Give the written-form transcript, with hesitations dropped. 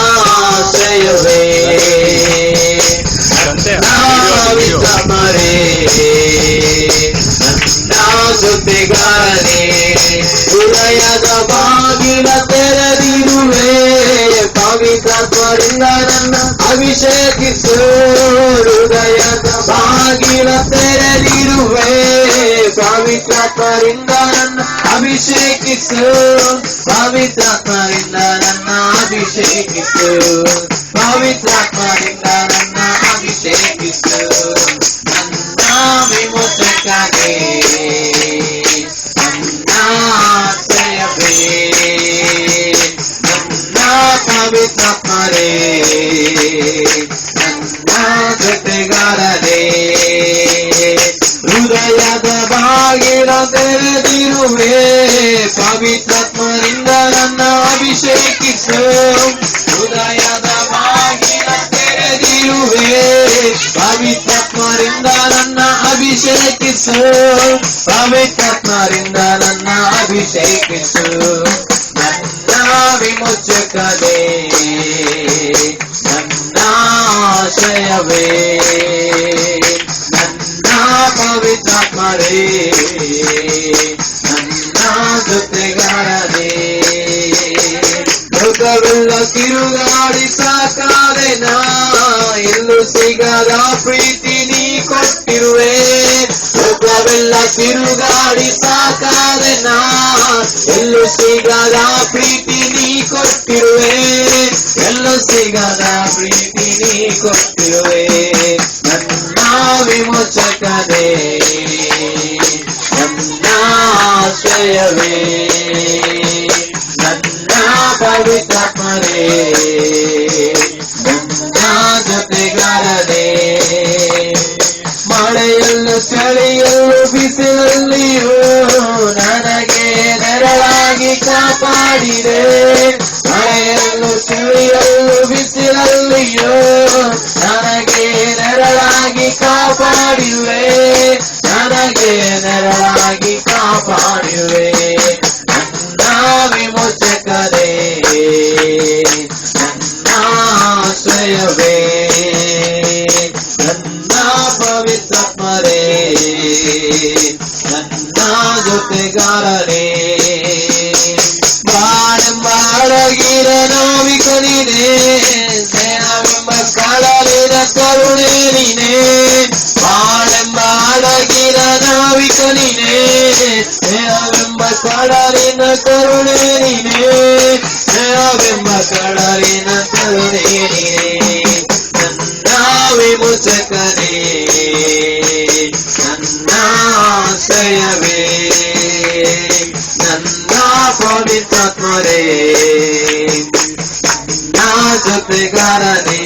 ನನ್ನಾಶ್ರಯವೇ ಪವಿತ್ರಮರೇ ನನ್ನ ಜೊತೆಗಾರನೇ ಹೃದಯದ ಬಾಗಿಲ ತೆರೆದಿರುವೆ ಪವಿತ್ರಾತ್ಮರಿಂದ ನನ್ನ ಅಭಿಷೇಕಿಸು ಹೃದಯದ ಬಾಗಿಲ ತೆರೆದಿರುವೆ ಪವಿತ್ರಾತ್ಮರಿಂದ ನನ್ನ ಅಭಿಷೇಕಿಸು ಪವಿತ್ರಾತ್ಮರಿಂದ ನನ್ನ ಅಭಿಷೇಕಿಸು ಪವಿತ್ರಾತ್ಮರಿಂದ ನನ್ನ ಅಭಿಷೇಕಿಸು ನನ್ನ ವಿಮೋಚಕನೇ ನನ್ನ ಆಶ್ರಯವೇ ನನ್ನ ಪವಿತ್ರಾತ್ಮರೇ ನನ್ನ ಜೊತೆಗಾರರೇ ಹೃದಯದ ಬಾಗಿಲ ತೆರೆದಿರುವೆ ಪವಿತ್ರಾತ್ಮರಿಂದ ನನ್ನ ಅಭಿಷೇಕಿಸು ಹೃದಯದ ಬಾಗಿಲ ತೆರೆದಿರುವೆ ಪವಿತ್ರಾತ್ಮರಿಂದ ನನ್ನ ಅಭಿಷೇಕಿಸು ಪವಿತ್ರಾತ್ಮರಿಂದ ನನ್ನ ಅಭಿಷೇಕಿಸು ನನ್ನ ವಿಮೋಚಕನೇ ನನ್ನ ಆಶ್ರಯವೇ ನನ್ನ ಪವಿತ್ರಾತ್ಮರೇ ನನ್ನ ಜೊತೆಗಾರನೇ ಲೋಕವೆಲ್ಲ ತಿರುಗಾಡಿ ಸಾಕಾದೆ ನಾ ಎಲ್ಲೂ ಸಿಗದ ಪ್ರೀತಿ ನೀ ಕೊಟ್ಟಿರುವೆ ಲೋಕವೆಲ್ಲ ತಿರುಗಾಡಿ ಸಾಕಾದೆ ನಾ ಎಲ್ಲೂ ಸಿಗದ ಪ್ರೀತಿ ನೀ ಕೊಟ್ಟಿರುವೆ ಎಲ್ಲೂ ಸಿಗದ ಪ್ರೀತಿ ನೀ ಕೊಟ್ಟಿರುವೆ ನನ್ನ ವಿಮೋಚಕನೇ ನನ್ನ ಆಶ್ರಯವೇ ನನ್ನ ಪವಿತ್ರಾತ್ಮರೇ ನನ್ನ ಜೊತೆಗಾರನೇ ಮಳೆಯಲ್ಲೂ ಚಳಿಯಲ್ಲೂ ಬಿಸಿಲಲ್ಲಿಯೂ ನನಗೆ ನೆರಳಾಗಿ ಕಾಪಾಡಿದೆ ಮಳೆಯಲ್ಲೂ ಚಳಿಯಲ್ಲೂ ಬಿಸಿಲಲ್ಲಿಯೂ ನನಗೆ ನೆರಳಾಗಿ ಕಾಪಾಡಿವೆ ನನಗೆ ನೆರಳಾಗಿ ಕಾಪಾಡಿವೆ ನನ್ನ ವಿಮೋಚಕನೇ ನನ್ನ ಆಶ್ರಯವೇ ನನ್ನ ಪವಿತ್ರಾತ್ಮರೇ ನನ್ನ ಜೊತೆಗಾರನೇ ಬಾಳೆಂಬ ಅಡಗಿರ ನಾವಿಕ ನೀನೇ ಸ್ನೇಹವೆಂಬ ಕಡಲಿನ ಕರುಣೆ ನೀನೇ ಬಾಳೆಂಬ ಅಡಗಿರ ನಾವಿಕ ನೀನೇ ಸ್ನೇಹವೆಂಬ ಕಡಲಿನ ಕರುಣೆ ನೀನೇ ಸ್ನೇಹವೆಂಬ ಕಡಲಿನ ಕರುಣೆ ನೀನೇ ನನ್ನ ವಿಮೋಚಕನೇ ನನ್ನ ಆಶ್ರಯವೇ ನನ್ನ ಪವಿತ್ರಾತ್ಮರೇ ನನ್ನ ಜೊತೆಗಾರನೇ